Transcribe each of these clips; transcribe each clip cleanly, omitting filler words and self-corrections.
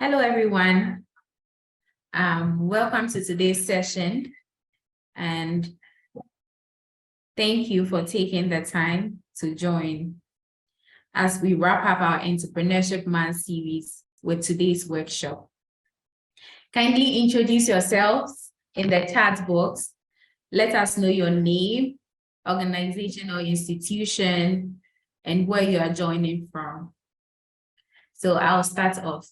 Hello, everyone. Welcome to today's session, and thank you for taking the time to join as we wrap up our Entrepreneurship Month series with today's workshop. Kindly introduce yourselves in the chat box. Let us know your name, organization or institution, and where you are joining from. So I'll start off.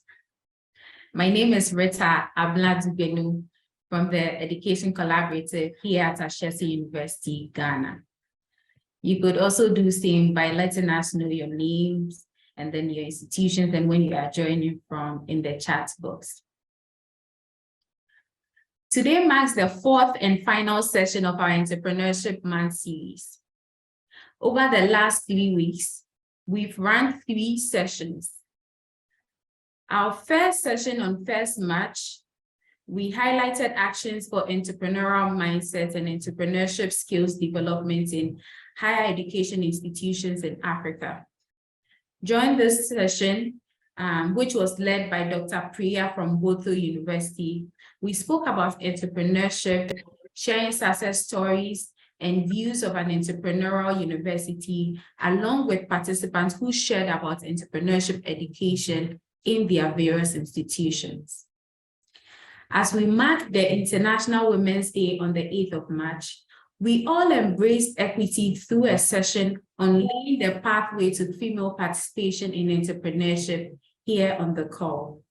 My name is Rita Abladubenu from the Education Collaborative here at Ashesi University, Ghana. You could also do the same by letting us know your names and then your institutions and when you are joining from in the chat box. Today marks the fourth and final session of our Entrepreneurship Month series. Over the last 3 weeks, we've run 3 sessions. Our first session on 1st March, we highlighted actions for entrepreneurial mindset and entrepreneurship skills development in higher education institutions in Africa. During this session, which was led by Dr. Priya from Botho University, we spoke about entrepreneurship, sharing success stories and views of an entrepreneurial university, along with participants who shared about entrepreneurship education in their various institutions. As we mark the International Women's Day on the 8th of March, we all embraced equity through a session on laying the pathway to female participation in entrepreneurship here on the call.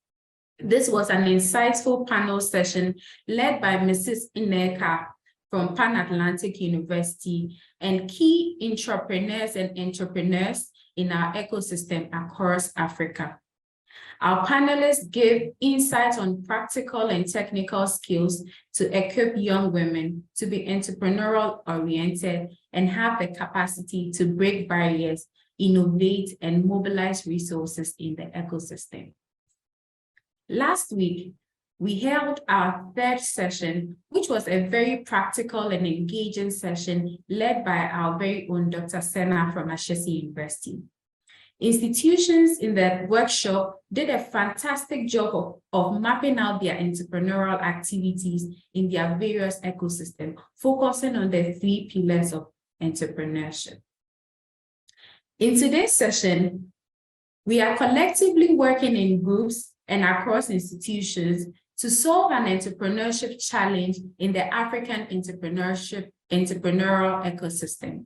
This was an insightful panel session led by Mrs. Ineka from Pan-Atlantic University and key entrepreneurs and entrepreneurs in our ecosystem across Africa. Our panelists gave insights on practical and technical skills to equip young women to be entrepreneurial oriented and have the capacity to break barriers, innovate, and mobilize resources in the ecosystem. Last week, we held our 3rd session, which was a very practical and engaging session led by our very own Dr. Sena from Ashesi University. Institutions in the workshop did a fantastic job of mapping out their entrepreneurial activities in their various ecosystems, focusing on the 3 pillars of entrepreneurship. In today's session, we are collectively working in groups and across institutions to solve an entrepreneurship challenge in the African entrepreneurial ecosystem.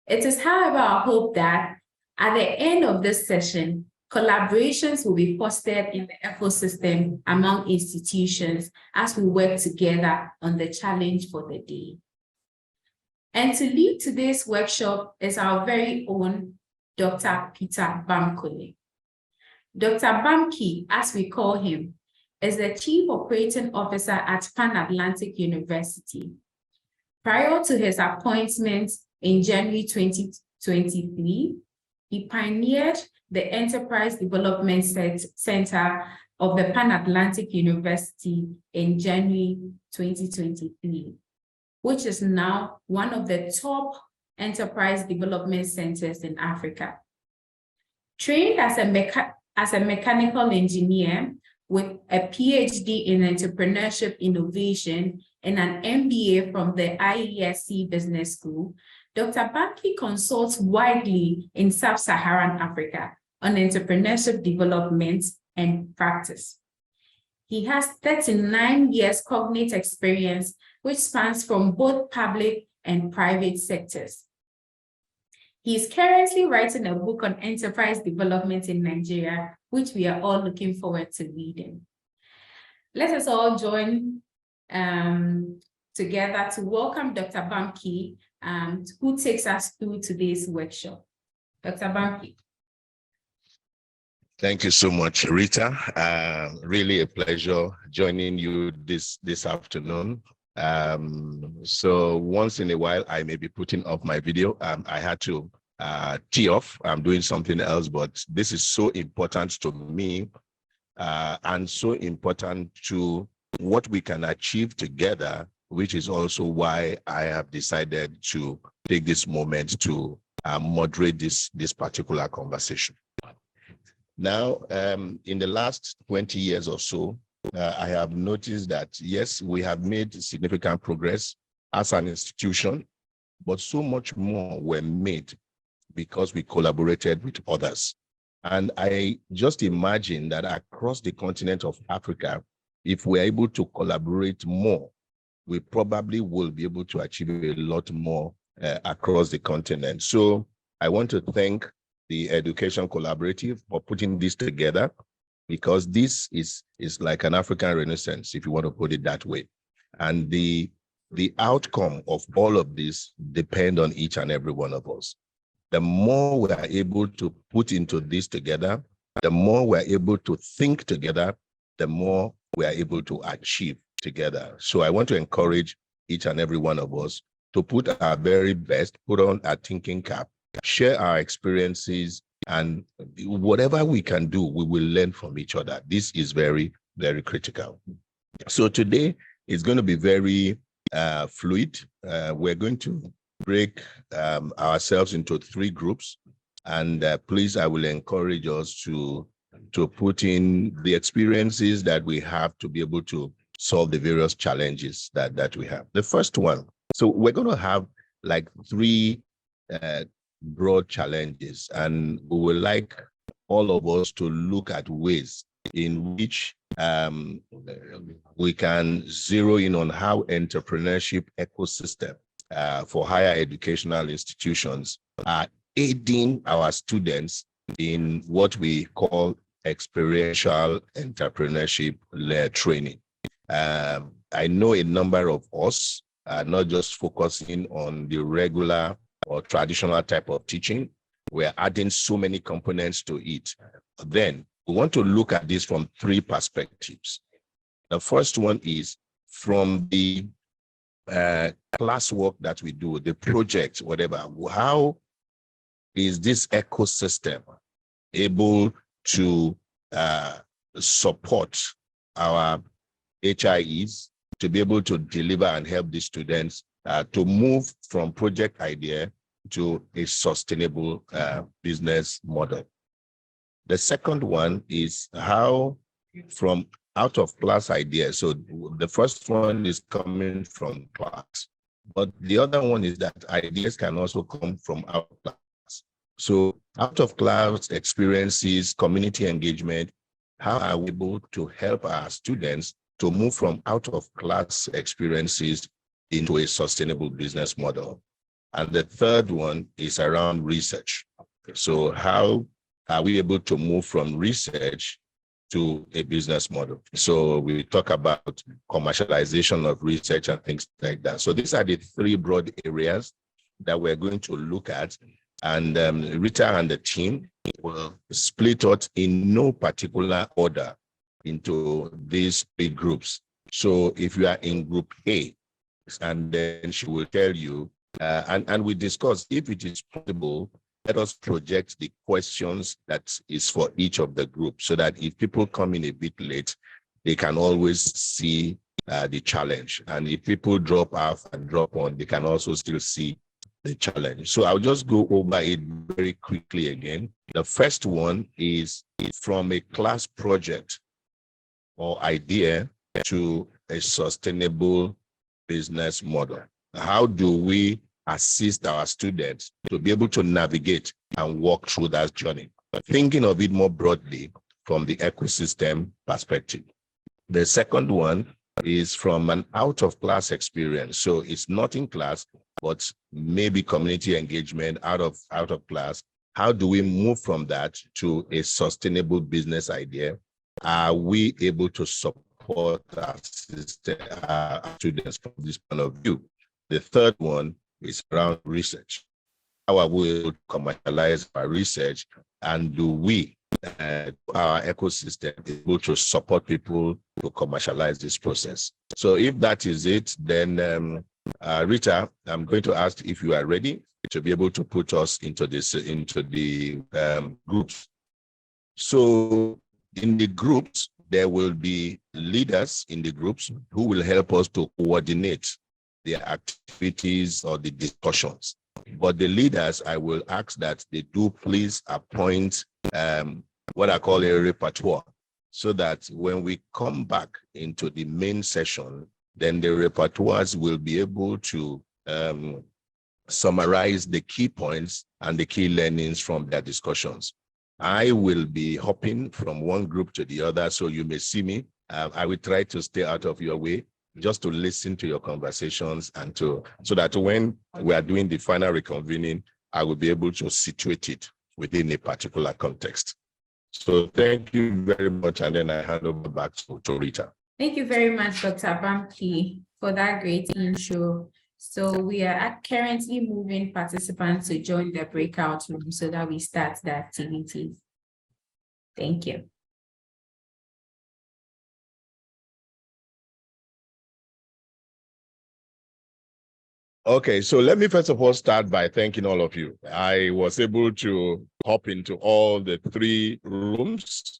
It is, however, our hope that at the end of this session, collaborations will be fostered in the ecosystem among institutions as we work together on the challenge for the day. And to lead today's workshop is our very own Dr. Peter Bamkole. Dr. Bamke, as we call him, is the Chief Operating Officer at Pan-Atlantic University. Prior to his appointment in January 2023, he pioneered the Enterprise Development Center of the Pan-Atlantic University in January 2023, which is now one of the top enterprise development centers in Africa. Trained as a mechanical engineer with a PhD in entrepreneurship innovation and an MBA from the IESC Business School, Dr. Bamke consults widely in Sub-Saharan Africa on entrepreneurship development and practice. He has 39 years cognate experience, which spans from both public and private sectors. He is currently writing a book on enterprise development in Nigeria, which we are all looking forward to reading. Let us all join together to welcome Dr. Bamke, who takes us through today's workshop. Dr. Bamke. Thank you so much, Rita. Really a pleasure joining you this afternoon. So once in a while, I may be putting off my video. I had to tee off. I'm doing something else, but this is so important to me and so important to what we can achieve together, which is also why I have decided to take this moment to moderate this particular conversation. Now, in the last 20 years or so, I have noticed that, yes, we have made significant progress as an institution, but so much more were made because we collaborated with others. And I just imagine that across the continent of Africa, if we're able to collaborate more, we probably will be able to achieve a lot more across the continent. So I want to thank the Education Collaborative for putting this together, because this is like an African Renaissance, if you want to put it that way. And the outcome of all of this depend on each and every one of us. The more we are able to put into this together, the more we're able to think together, the more we are able to achieve together. So I want to encourage each and every one of us to put our very best, put on our thinking cap, share our experiences, and whatever we can do, we will learn from each other. This is very, very critical. So today is going to be very fluid. We're going to break ourselves into 3 groups. And please, I will encourage us to put in the experiences that we have to be able to solve the various challenges that we have. The first one, so we're going to have like 3 broad challenges, and we would like all of us to look at ways in which we can zero in on how entrepreneurship ecosystem for higher educational institutions are aiding our students in what we call experiential entrepreneurship-led training. I know a number of us are not just focusing on the regular or traditional type of teaching. We're adding so many components to it. Then we want to look at this from 3 perspectives. The first one is from the classwork that we do, the project, whatever. How is this ecosystem able to support our HIEs to be able to deliver and help the students to move from project idea to a sustainable business model? The second one is how from out of class ideas. So the first one is coming from class, but the other one is that ideas can also come from out of class. So out of class experiences, community engagement, how are we able to help our students to move from out of class experiences into a sustainable business model? And the third one is around research. So how are we able to move from research to a business model? So we talk about commercialization of research and things like that. So these are the 3 broad areas that we're going to look at. And Rita and the team will split out in no particular order into these 3 groups. So if you are in group A, and then she will tell you, and we discuss if it is possible, let us project the questions that is for each of the groups, so that if people come in a bit late, they can always see the challenge. And if people drop off and drop on, they can also still see the challenge. So I'll just go over it very quickly again. The first one is from a class project or idea to a sustainable business model. How do we assist our students to be able to navigate and walk through that journey? Thinking of it more broadly from the ecosystem perspective. The second one is from an out-of-class experience. So it's not in class, but maybe community engagement out of class. How do we move from that to a sustainable business idea? Are we able to support our students from this point of view? The third one is around research. How are we able to commercialize our research, and do we, our ecosystem, able to support people to commercialize this process? So if that is it, then Rita, I'm going to ask if you are ready to be able to put us into the groups. So in the groups, there will be leaders in the groups who will help us to coordinate the activities or the discussions. But the leaders, I will ask that they do please appoint what I call a repertoire, so that when we come back into the main session, then the repertoires will be able to summarize the key points and the key learnings from their discussions. I will be hopping from one group to the other, so you may see me. I will try to stay out of your way, just to listen to your conversations and so that when we are doing the final reconvening, I will be able to situate it within a particular context. So thank you very much, and then I hand over back to Rita. Thank you very much, Dr. Bamkole, for that great intro. So we are currently moving participants to join the breakout room so that we start the activities. Thank you. Okay, so let me first of all start by thanking all of you. I was able to hop into all the 3 rooms.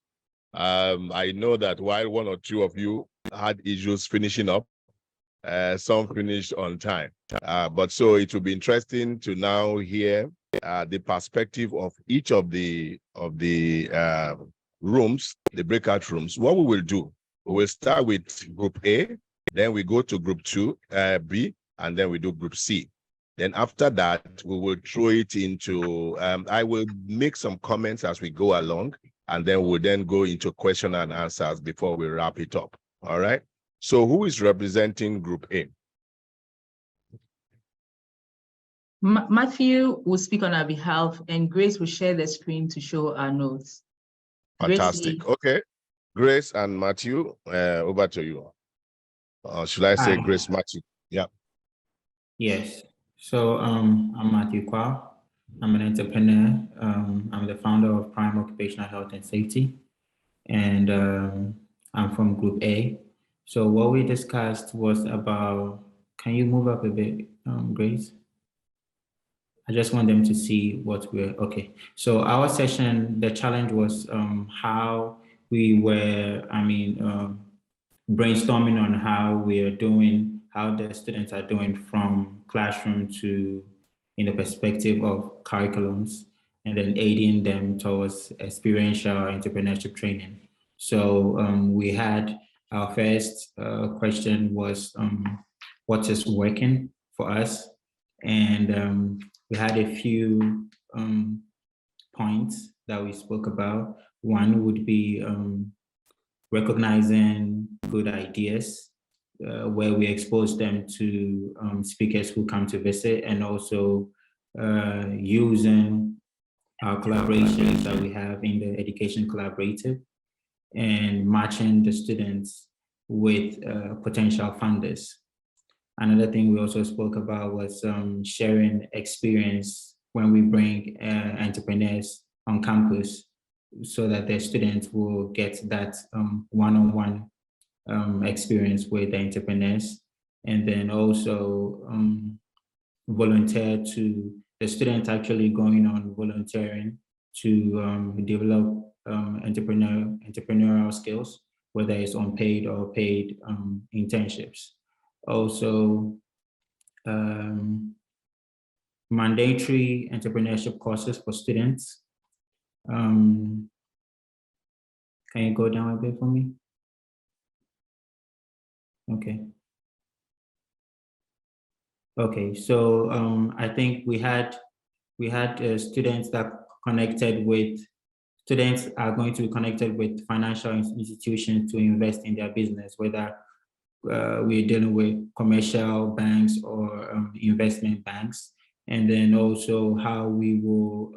I know that while 1 or 2 of you had issues finishing up, some finished on time. But so it will be interesting to now hear the perspective of each of the rooms, the breakout rooms. What we will do, we will start with group A, then we go to group 2, B, and then we do group C. Then after that, we will throw it into, I will make some comments as we go along, and then we'll then go into question and answers before we wrap it up. All right. So who is representing group A? Matthew will speak on our behalf, and Grace will share the screen to show our notes. Fantastic. Gracie. Okay. Grace and Matthew, over to you. Should I say Grace, Matthew? Yeah. Yes. So I'm Matthew Kwa. I'm an entrepreneur. I'm the founder of Prime Occupational Health and Safety, and I'm from Group A. So what we discussed was about, can you move up a bit, Grace? I just want them to see what we're, okay. So our session, the challenge was how we were, brainstorming on how we are doing, how the students are doing from classroom to in the perspective of curriculums, and then aiding them towards experiential entrepreneurship training. So we had our first question was, what is working for us? And we had a few points that we spoke about. One would be recognizing good ideas, where we expose them to speakers who come to visit, and also using our collaborations that we have in the Education Collaborative, and matching the students with potential funders. Another thing we also spoke about was sharing experience when we bring entrepreneurs on campus, so that the students will get that one-on-one experience with the entrepreneurs, and then also volunteer to the students actually going on volunteering to develop entrepreneurial skills, whether it's unpaid or paid internships. Also, mandatory entrepreneurship courses for students. Can you go down a bit for me? Okay. Okay, so I think we had students that connected with, students are going to be connected with financial institutions to invest in their business, whether we're dealing with commercial banks or investment banks, and then also how we will,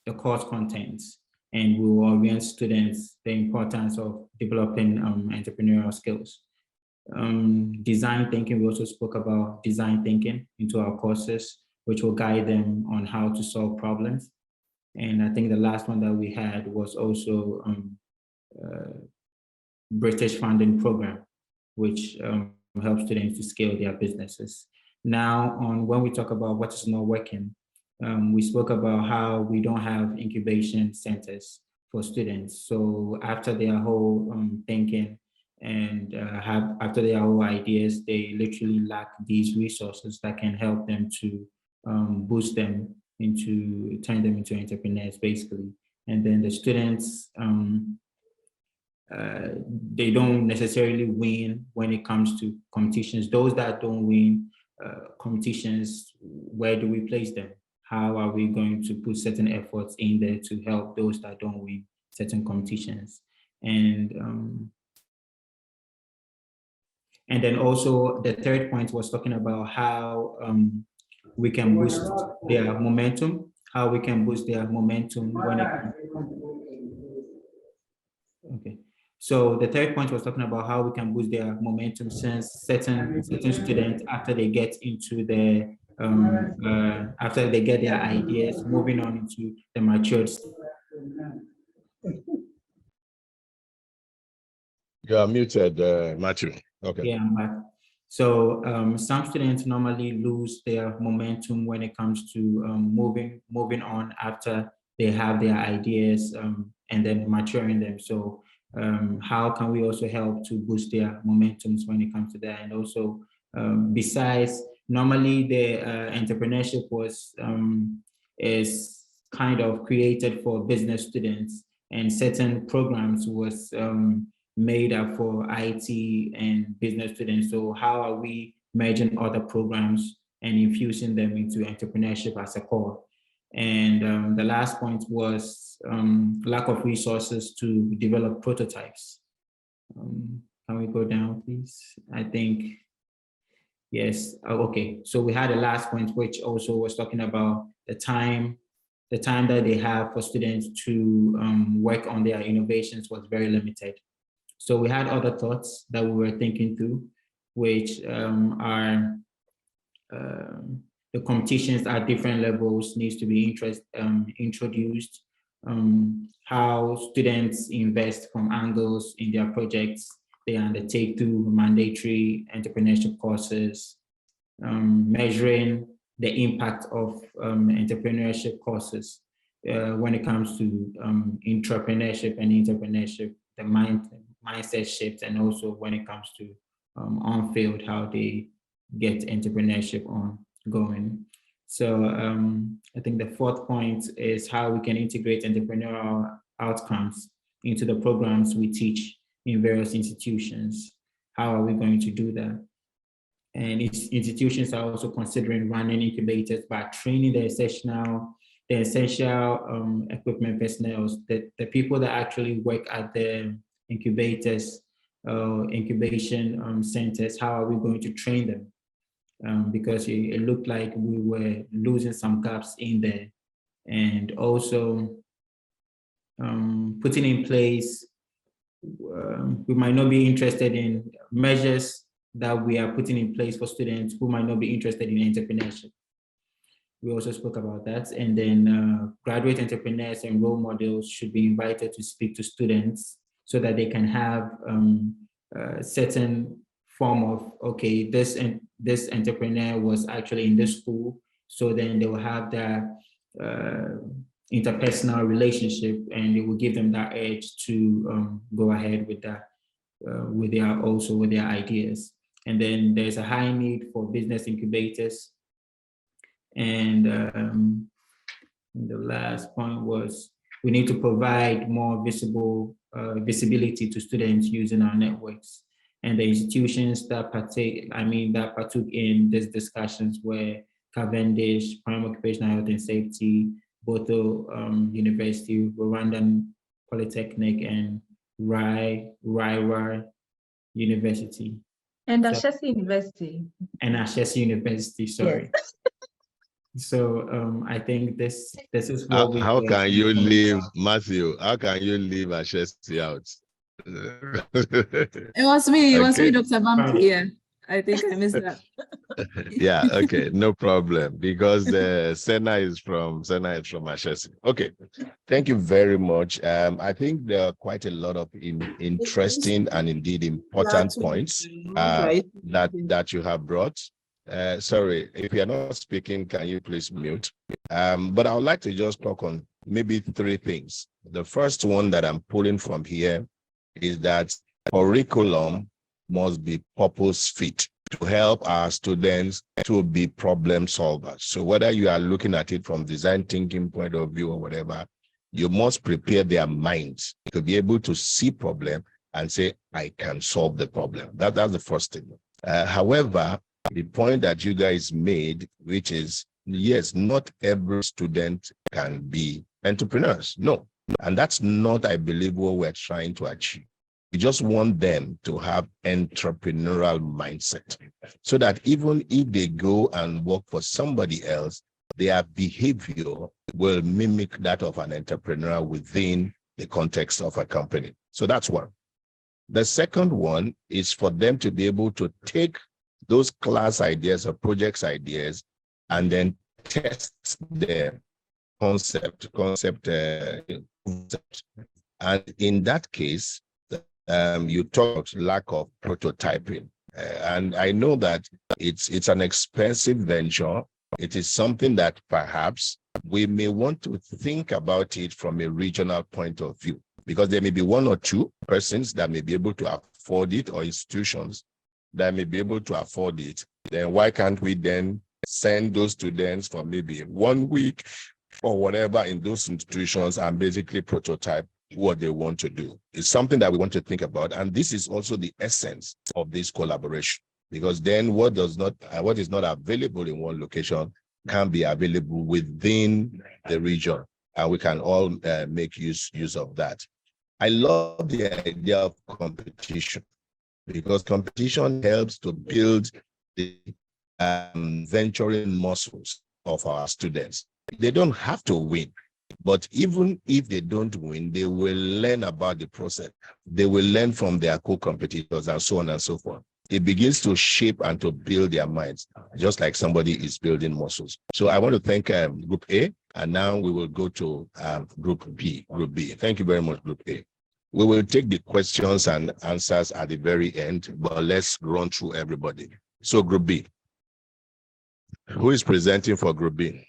the course contents, and we will orient students the importance of developing entrepreneurial skills. Design thinking, we also spoke about design thinking into our courses, which will guide them on how to solve problems. And I think the last one that we had was also British funding program, which helps students to scale their businesses. Now, on when we talk about what is not working, we spoke about how we don't have incubation centers for students. So after their whole thinking and after their whole ideas, they literally lack these resources that can help them to boost them into, turn them into entrepreneurs basically. and then the students, they don't necessarily win when it comes to competitions. Those that don't win competitions, where do we place them? How are we going to put certain efforts in there to help those that don't win certain competitions? And then also the third point was talking about how we can boost their momentum, when it comes. Okay. So the third point was talking about how we can boost their momentum, since certain students, after they get into the after they get their ideas, moving on into the matured stage. You are muted, Matthew. Okay. Yeah, I'm back. So some students normally lose their momentum when it comes to moving on after they have their ideas and then maturing them. So how can we also help to boost their momentums when it comes to that? And also, besides, normally the entrepreneurship is kind of created for business students, and certain programs was made up for IT and business students. So how are we merging other programs and infusing them into entrepreneurship as a core? And the last point was lack of resources to develop prototypes. Can we go down, please? I think, yes. Oh, okay. So we had a last point, which also was talking about the time that they have for students to work on their innovations was very limited. So we had other thoughts that we were thinking through, which are the competitions at different levels needs to be introduced, how students invest from angles in their projects they undertake through mandatory entrepreneurship courses, measuring the impact of entrepreneurship courses when it comes to intrapreneurship and entrepreneurship, the mindset shifts, and also when it comes to on-field, how they get entrepreneurship going. So I think the fourth point is how we can integrate entrepreneurial outcomes into the programs we teach in various institutions. How are we going to do that? And institutions are also considering running incubators by training the essential equipment personnel, the people that actually work at the incubators, incubation centers. How are we going to train them? Because it looked like we were losing some gaps in there. And also putting in place, we might not be interested in measures that we are putting in place for students who might not be interested in entrepreneurship. We also spoke about that. And then graduate entrepreneurs and role models should be invited to speak to students so that they can have a certain form of, okay, this entrepreneur was actually in this school. So then they will have that interpersonal relationship, and it will give them that edge to go ahead with that, with their ideas. And then there's a high need for business incubators. And the last point was we need to provide more visibility to students using our networks. And the institutions that partook in these discussions were Cavendish, Primary Occupational Health and Safety, Boto University, Rwandan Polytechnic, and Raiwa University. And Ashesi University. And Ashesi University, sorry. Yes. So I think this is what how can you leave, Matthew? How can you leave Ashesi out? It was me, Dr. Bamkole. Yeah, I think I missed that. Yeah, okay, no problem, because the Senna is from Ashesi. Okay, thank you very much. I think there are quite a lot of interesting and indeed important points that you have brought. Sorry, if you're not speaking, can you please mute? But I would like to just talk on maybe three things. The first one that I'm pulling from here is that curriculum must be purpose fit to help our students to be problem solvers. So whether you are looking at it from design thinking point of view or whatever, You must prepare their minds to be able to see problem and say, I can solve the problem. That's the first thing. However, the point that you guys made, which is, yes, not every student can be entrepreneurs. No. And that's not, I believe, what we're trying to achieve. We just want them to have entrepreneurial mindset so that even if they go and work for somebody else, their behavior will mimic that of an entrepreneur within the context of a company. So that's one. The second one is for them to be able to take those class ideas or projects ideas and then test them concept. And in that case, you talked lack of prototyping. And I know that it's an expensive venture. It is something that perhaps we may want to think about it from a regional point of view, because there may be one or two persons that may be able to afford it, or institutions that may be able to afford it. Then why can't we then send those students for maybe 1 week or whatever in those institutions and basically prototype what they want to do? It's something that we want to think about. And this is also the essence of this collaboration, because then what is not available in one location can be available within the region, and we can all make use of that. I love the idea of competition, because competition helps to build the venturing muscles of our students. They don't have to win, but even if they don't win, they will learn about the process. They will learn from their co-competitors and so on and so forth. It begins to shape and to build their minds, just like somebody is building muscles. So I want to thank Group A, and now we will go to Group B. Thank you very much, Group A. We will take the questions and answers at the very end, but let's run through everybody. So Group B. Who is presenting for Group B?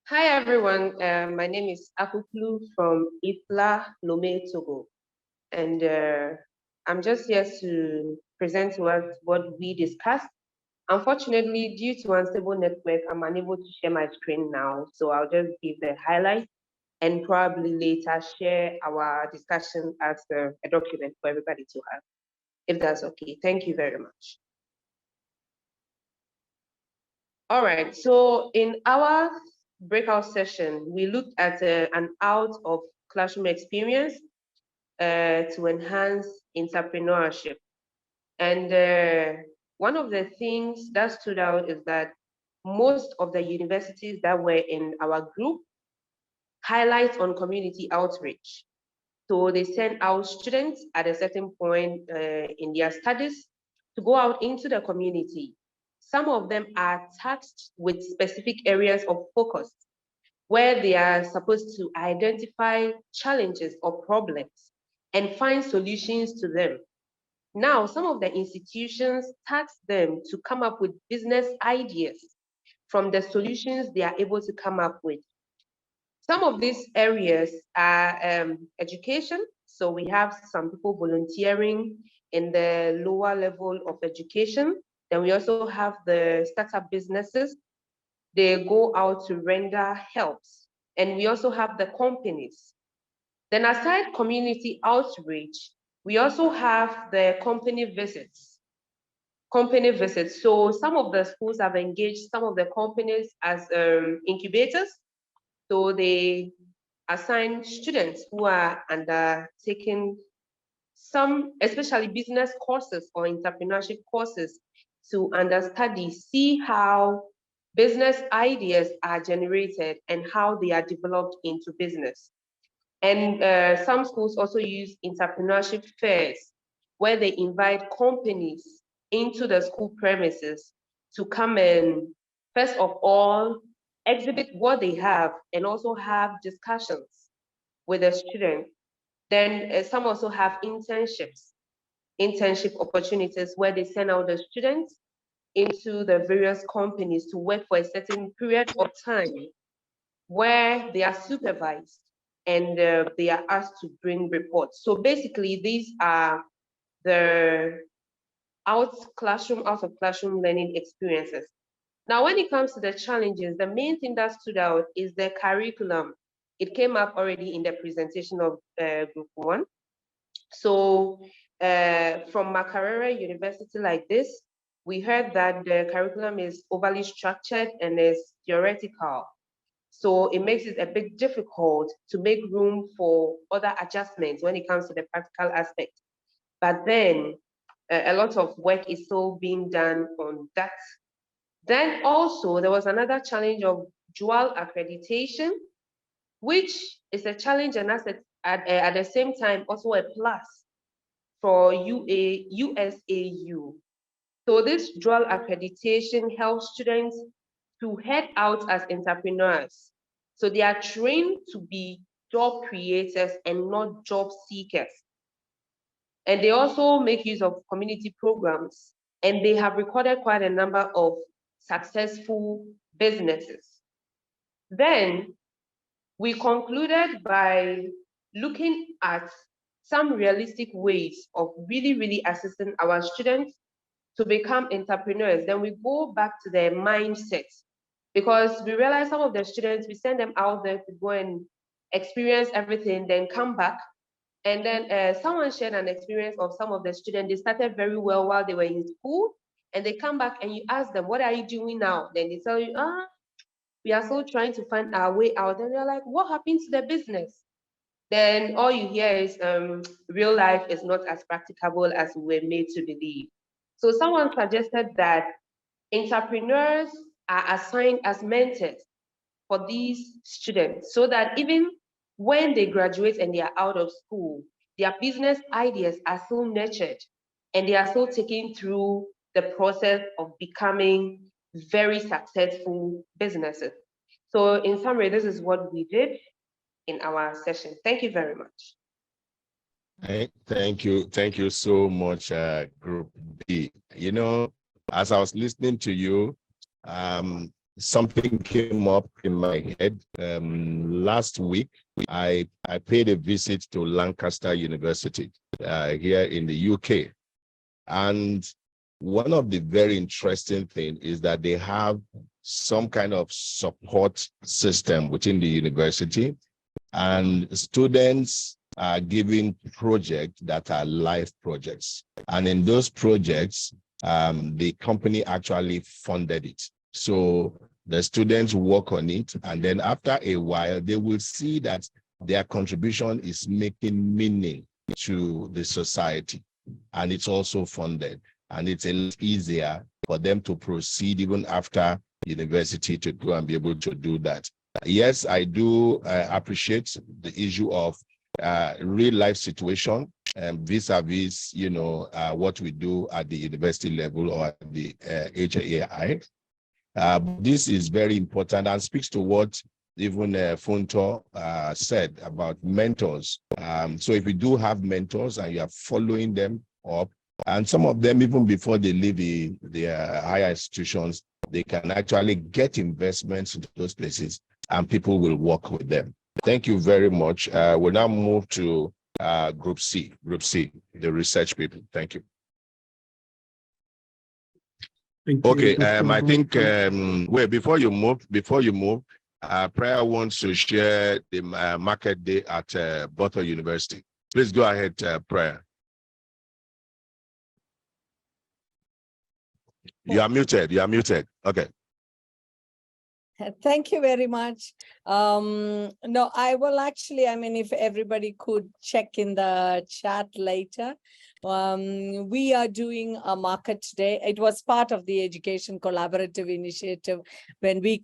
Hi, everyone. My name is Akuklu from Ifla, Lome, Togo. And I'm just here to present to us what we discussed. Unfortunately, due to unstable network, I'm unable to share my screen now. So I'll just give the highlights and probably later share our discussion as a document for everybody to have, if that's okay. Thank you very much. All right, so in our breakout session, we looked at an out of classroom experience to enhance entrepreneurship. And one of the things that stood out is that most of the universities that were in our group highlight on community outreach. So they send out students at a certain point in their studies to go out into the community. Some of them are tasked with specific areas of focus where they are supposed to identify challenges or problems and find solutions to them. Now, some of the institutions task them to come up with business ideas from the solutions they are able to come up with. Some of these areas are education. So we have some people volunteering in the lower level of education. Then we also have the startup businesses. They go out to render helps. And we also have the companies. Then aside community outreach, we also have the company visits. So some of the schools have engaged some of the companies as incubators. So they assign students who are undertaking some, especially business courses or entrepreneurship courses, to understudy, see how business ideas are generated and how they are developed into business. And some schools also use entrepreneurship fairs, where they invite companies into the school premises to come and, first of all, exhibit what they have and also have discussions with the students. Then some also have internship opportunities where they send out the students into the various companies to work for a certain period of time where they are supervised and they are asked to bring reports. So basically, these are the out of classroom learning experiences. Now, when it comes to the challenges, the main thing that stood out is the curriculum. it came up already in the presentation of Group 1. So from Makerere University like this, we heard that the curriculum is overly structured and is theoretical. So it makes it a bit difficult to make room for other adjustments when it comes to the practical aspect. But then a lot of work is still being done on that. Then also there was another challenge of dual accreditation, which is a challenge and at the same time also a plus for USAU. So this dual accreditation helps students to head out as entrepreneurs. So they are trained to be job creators and not job seekers. And they also make use of community programs, and they have recorded quite a number of successful businesses. Then we concluded by looking at some realistic ways of really assisting our students to become entrepreneurs. Then we go back to their mindset, because we realize some of the students, we send them out there to go and experience everything, then come back. And then someone shared an experience of some of the students. They started very well while they were in school, and they come back and you ask them, what are you doing now? Then they tell you, we are still trying to find our way out. And they're like, what happened to the business? Then all you hear is real life is not as practicable as we were made to believe. So someone suggested that entrepreneurs are assigned as mentors for these students, so that even when they graduate and they are out of school, their business ideas are still nurtured and they are still taken through the process of becoming very successful businesses. So in summary, this is what we did in our session. Thank you very much. Thank you so much, Group B. You know, as I was listening to you, something came up in my head. Last week, I paid a visit to Lancaster University here in the UK. And one of the very interesting things is that they have some kind of support system within the university, and students are given projects that are live projects. And in those projects, the company actually funded it. So the students work on it, and then after a while, they will see that their contribution is making meaning to the society, and it's also funded. And it's a lot easier for them to proceed even after university to go and be able to do that. Yes, I do appreciate the issue of real life situation vis-a-vis, you know, what we do at the university level or at the HAI. This is very important and speaks to what even Funto said about mentors. So if you do have mentors and you are following them up, and some of them, even before they leave the higher institutions, they can actually get investments into those places and people will work with them. Thank you very much. We'll now move to Group C, the research people. Thank you. Okay, I think, wait, before you move, Priya wants to share the market day at Butler University. Please go ahead, Priya. You are muted, Okay. Thank you very much. No, I will actually, I mean, if everybody could check in the chat later. We are doing a market today. It was part of the Education Collaborative Initiative when we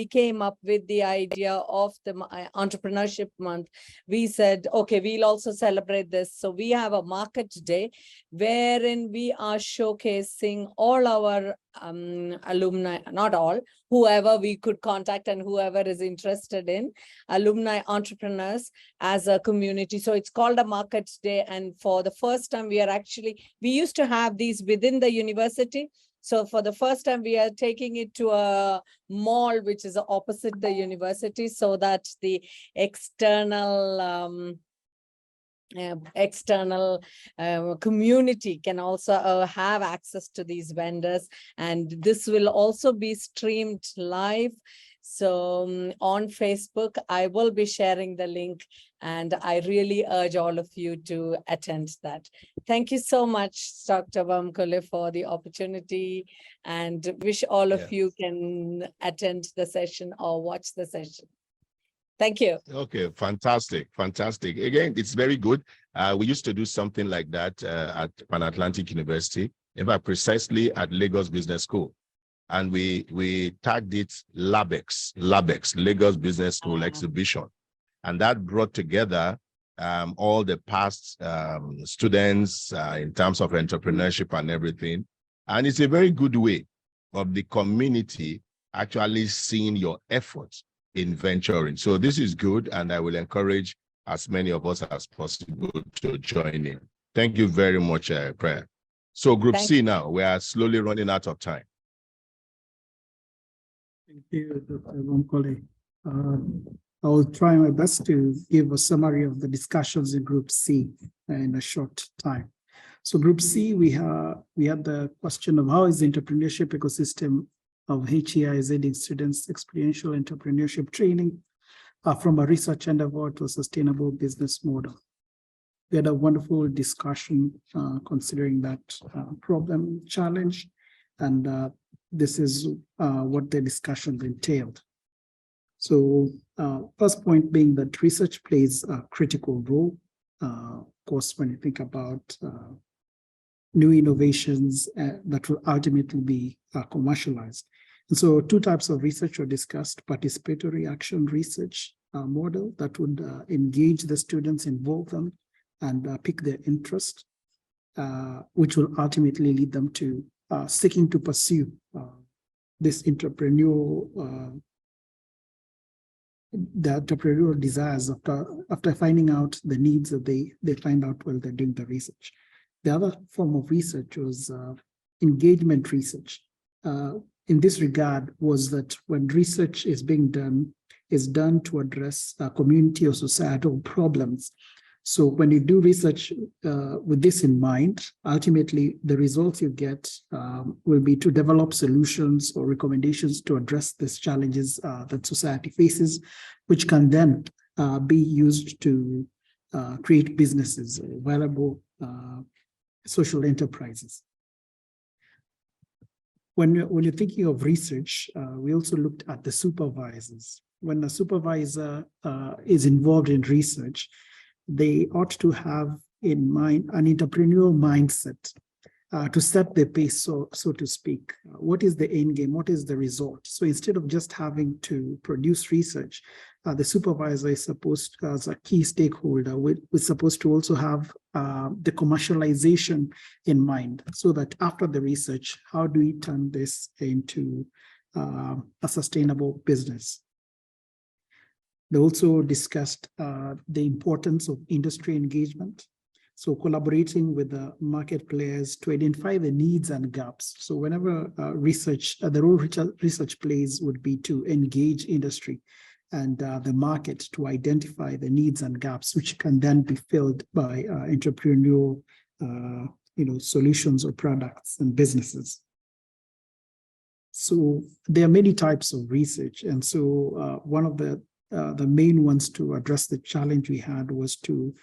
came up with the idea of the Entrepreneurship Month. We said, okay, we'll also celebrate this. So we have a market today wherein we are showcasing all our alumni, not all, whoever we could contact and whoever is interested in alumni entrepreneurs as a community. So it's called a market day. And for the first time, we used to have these within the university. So for the first time, we are taking it to a mall, which is opposite the university, so that the external community can also have access to these vendors, and this will also be streamed live. So on Facebook, I will be sharing the link, and I really urge all of you to attend that. Thank you so much, Dr. Bamkole, for the opportunity, and wish all of you can attend the session or watch the session. Thank you. Okay, fantastic, fantastic. Again, it's very good. We used to do something like that at Pan Atlantic University, in fact, precisely at Lagos Business School. And we tagged it LABEX, Lagos Business School Exhibition. And that brought together all the past students in terms of entrepreneurship and everything. And it's a very good way of the community actually seeing your efforts in venturing. So this is good, and I will encourage as many of us as possible to join in. Thank you very much, Prayer. So Group C now, we are slowly running out of time. Thank you, Dr. Bamkole. I will try my best to give a summary of the discussions in Group C in a short time. So Group C, we had the question of how is the entrepreneurship ecosystem of HEI aiding students experiential entrepreneurship training from a research endeavor to a sustainable business model. We had a wonderful discussion considering that problem challenge, and this is what the discussion entailed. So first point being that research plays a critical role. Of course, when you think about new innovations that will ultimately be commercialized. And so two types of research were discussed: participatory action research model that would engage the students, involve them, and pick their interest, which will ultimately lead them to seeking to pursue this entrepreneurial desires after finding out the needs that they find out while they're doing the research. The other form of research was engagement research. In this regard was that when research is being done, is done to address community or societal problems. So when you do research with this in mind, ultimately the results you get will be to develop solutions or recommendations to address these challenges that society faces, which can then be used to create businesses, valuable social enterprises. When you're thinking of research, we also looked at the supervisors. When a supervisor is involved in research, they ought to have in mind an entrepreneurial mindset to set the pace, so to speak. What is the end game? What is the result? So instead of just having to produce research, the supervisor is supposed, as a key stakeholder, is supposed to also have the commercialization in mind, so that after the research, how do we turn this into a sustainable business? They also discussed the importance of industry engagement. So collaborating with the market players to identify the needs and gaps. So whenever the role research plays would be to engage industry and the market to identify the needs and gaps, which can then be filled by entrepreneurial solutions or products and businesses. So there are many types of research. And so one of the main ones to address the challenge we had was to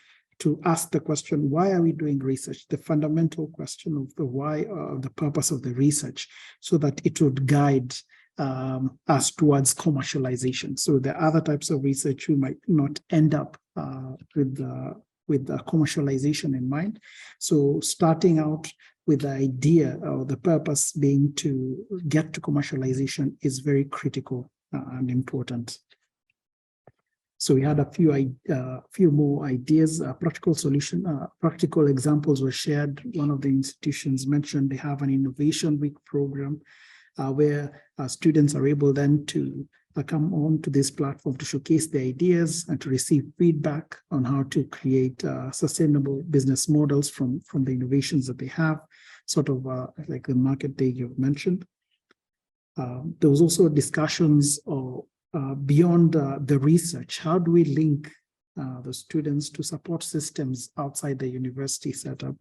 ask the question, why are we doing research? The fundamental question of the why, the purpose of the research, so that it would guide us towards commercialization. So the other types of research we might not end up with the commercialization in mind. So starting out with the idea or the purpose being to get to commercialization is very critical and important. So we had a few more ideas, practical examples were shared. One of the institutions mentioned they have an Innovation Week program where students are able then to come on to this platform to showcase their ideas and to receive feedback on how to create sustainable business models from the innovations that they have, sort of like the market day you've mentioned. There was also discussions beyond the research. How do we link the students to support systems outside the university setup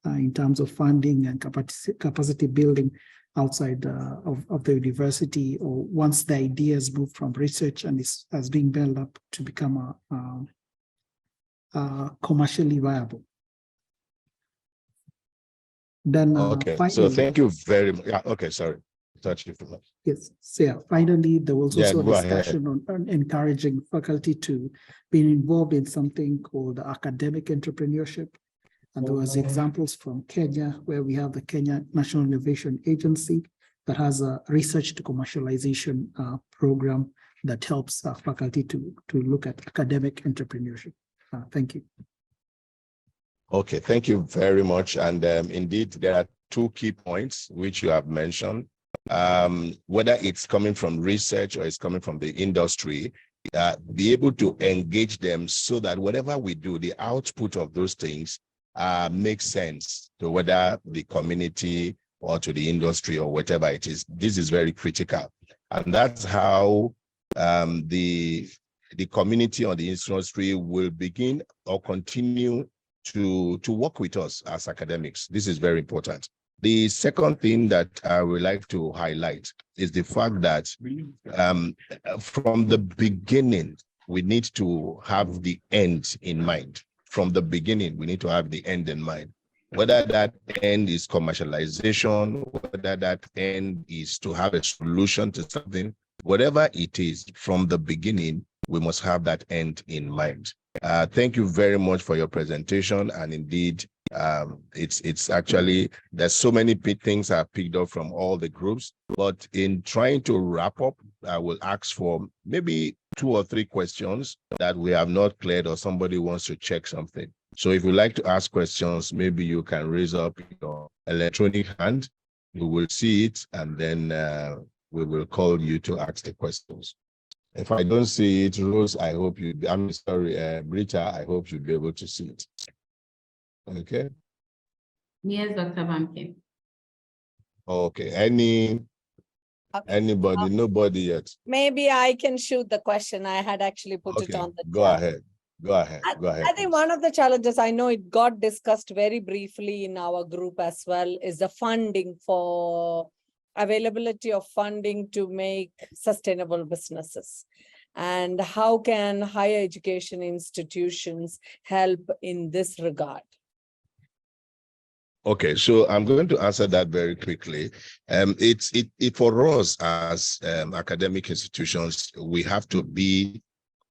in terms of funding and capacity building outside of the university, or once the idea is moved from research and has been built up to become commercially viable. Then Okay, finally, so thank you very much. Yeah, okay, sorry. Touch you for that. yes, so yeah, finally, there was Yeah, also a go ahead. discussion on encouraging faculty to be involved in something called academic entrepreneurship. And there was examples from Kenya, where we have the Kenya National Innovation Agency that has a research to commercialization program that helps faculty to look at academic entrepreneurship. Thank you. Okay, thank you very much. And indeed, there are two key points which you have mentioned. Whether it's coming from research or it's coming from the industry, be able to engage them so that whatever we do, the output of those things makes sense to whether the community or to the industry or whatever it is. This is very critical. And that's how the community or the industry will begin or continue to work with us as academics. This is very important. The second thing that I would like to highlight is the fact that from the beginning, we need to have the end in mind. From the beginning, we need to have the end in mind. Whether that end is commercialization, whether that end is to have a solution to something, whatever it is, from the beginning, we must have that end in mind. Thank you very much for your presentation. And indeed, it's actually, there's so many things I picked up from all the groups, but in trying to wrap up, I will ask for maybe 2 or 3 questions that we have not cleared or somebody wants to check something. So if you like to ask questions, maybe you can raise up your electronic hand. We will see it, and then we will call you to ask the questions. If I don't see it, Rose, I hope you, I'm sorry, Brita, I hope you'll be able to see it. Okay. Yes, Dr. Bamkole. Okay. Anybody? Nobody yet. Maybe I can shoot the question. I had actually put it on the Go chat. ahead. Go ahead. Go ahead. I think one of the challenges, I know it got discussed very briefly in our group as well, is the funding for availability of funding to make sustainable businesses. And how can higher education institutions help in this regard? Okay, so I'm going to answer that very quickly. It's for us as academic institutions, we have to be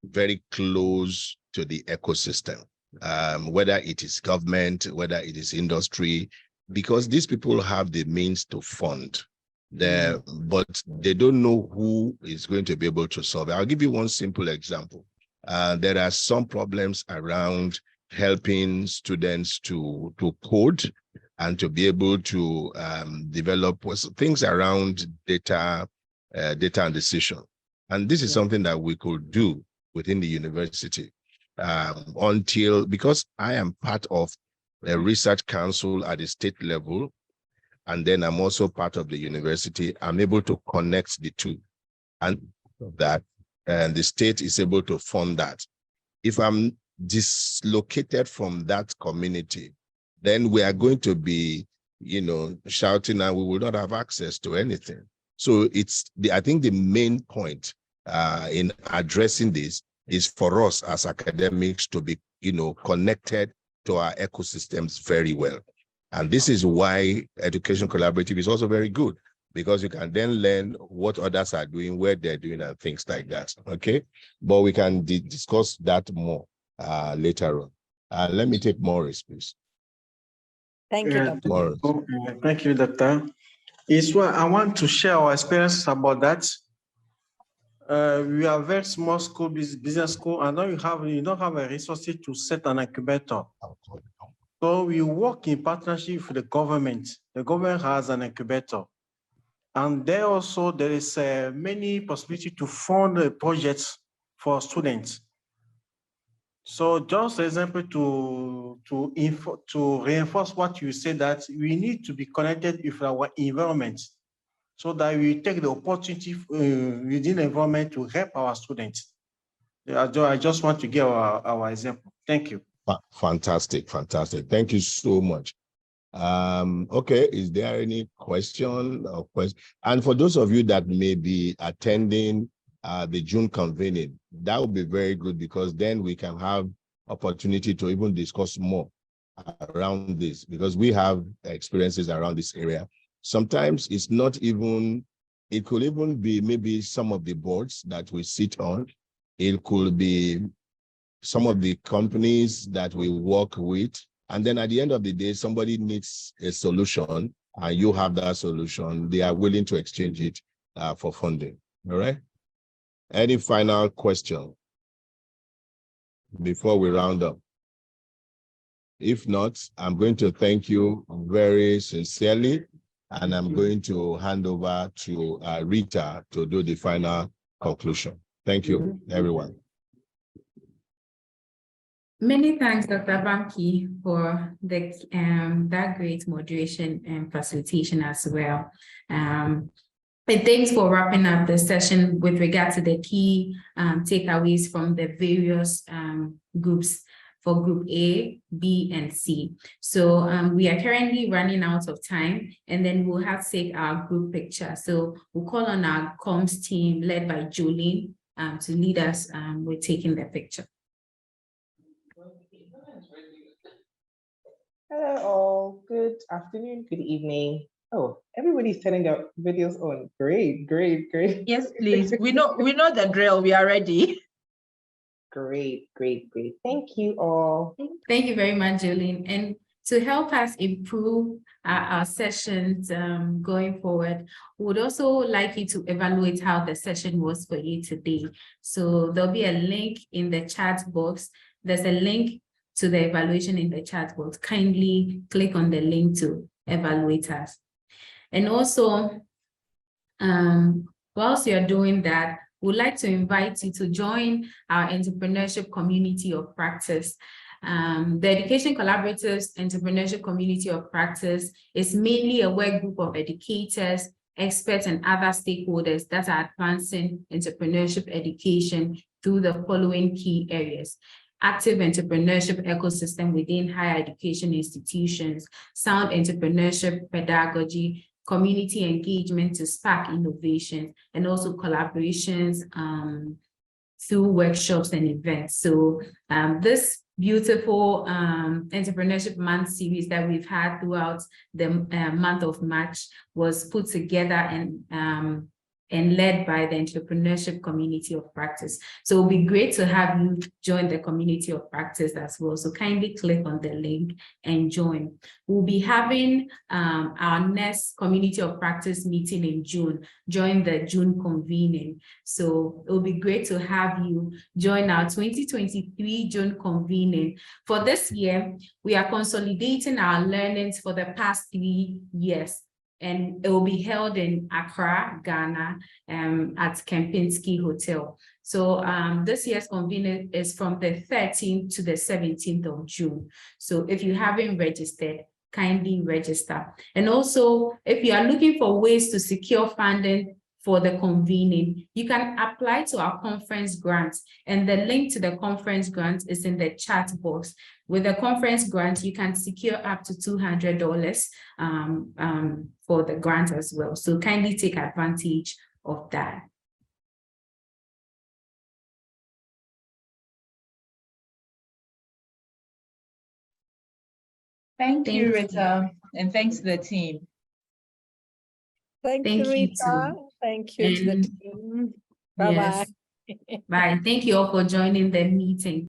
very close to the ecosystem, whether it is government, whether it is industry, because these people have the means to fund. But they don't know who is going to be able to solve it. I'll give you one simple example. There are some problems around helping students to code and to be able to develop things around data and decision. And this is something that we could do within the university because I am part of a research council at the state level, and then I'm also part of the university. I'm able to connect the two, and the state is able to fund that. If I'm dislocated from that community, then we are going to be, shouting, and we will not have access to anything. So I think the main point in addressing this is for us as academics to be, connected to our ecosystems very well. And this is why Education Collaborative is also very good, because you can then learn what others are doing, where they're doing, and things like that. Okay, but we can discuss that more later on. Let me take Maurice, please. Thank you, Dr. Maurice. Okay, thank you, Doctor. I want to share our experience about that. We are very small school, business school, and now you don't have a resources to set an incubator. So we work in partnership with the government. The government has an incubator. And there is many possibility to fund projects for students. So just an example to reinforce what you said, that we need to be connected with our environment so that we take the opportunity within the environment to help our students. I just want to give our example. Thank you. Fantastic, fantastic. Thank you so much. Okay, is there any question or question? And for those of you that may be attending the June convening, that would be very good, because then we can have opportunity to even discuss more around this, because we have experiences around this area. Sometimes it's not even, it could even be maybe some of the boards that we sit on. It could be some of the companies that we work with. And then at the end of the day, somebody needs a solution and you have that solution. They are willing to exchange it for funding. All right. Any final question before we round up? If not, I'm going to thank you very sincerely, and I'm going to hand over to Rita to do the final conclusion. Thank you, everyone. Many thanks, Dr. Bamkole, for the that great moderation and facilitation as well. And thanks for wrapping up the session with regard to the key takeaways from the various groups for Group A, B, and C. So we are currently running out of time, and then we'll have to take our group picture. So we'll call on our comms team led by Jolene to lead us with taking the picture. Hello all, good afternoon, good evening. Oh, everybody's turning their videos on. Great, great, great. Yes, please. We know the drill. We are ready. Great, great, great. Thank you all. Thank you very much, Jolene. And to help us improve our sessions going forward, we would also like you to evaluate how the session was for you today. So there'll be a link in the chat box. There's a link to the evaluation in the chat box. Kindly click on the link to evaluate us. And also, whilst you're doing that, we'd like to invite you to join our Entrepreneurship Community of Practice. The Education Collaboratives Entrepreneurship Community of Practice is mainly a work group of educators, experts, and other stakeholders that are advancing entrepreneurship education through the following key areas: active entrepreneurship ecosystem within higher education institutions, sound entrepreneurship pedagogy, community engagement to spark innovation, and also collaborations through workshops and events. So this beautiful Entrepreneurship Month series that we've had throughout the month of March was put together and led by the Entrepreneurship Community of Practice. So it'll be great to have you join the Community of Practice as well. So kindly click on the link and join. We'll be having our next Community of Practice meeting in June, join the June convening. So it'll be great to have you join our 2023 June convening. For this year, we are consolidating our learnings for the past 3 years. And it will be held in Accra, Ghana, at Kempinski Hotel. So this year's convening is from the 13th to the 17th of June. So if you haven't registered, kindly register. And also, if you are looking for ways to secure funding for the convening, you can apply to our conference grants, and the link to the conference grant is in the chat box. With the conference grant, you can secure up to $200 for the grant as well. So kindly take advantage of that. Thank you, Rita, and thanks to the team. Thank you, Rita. Thank you to the team. Bye-bye. Bye. Thank you all for joining the meeting.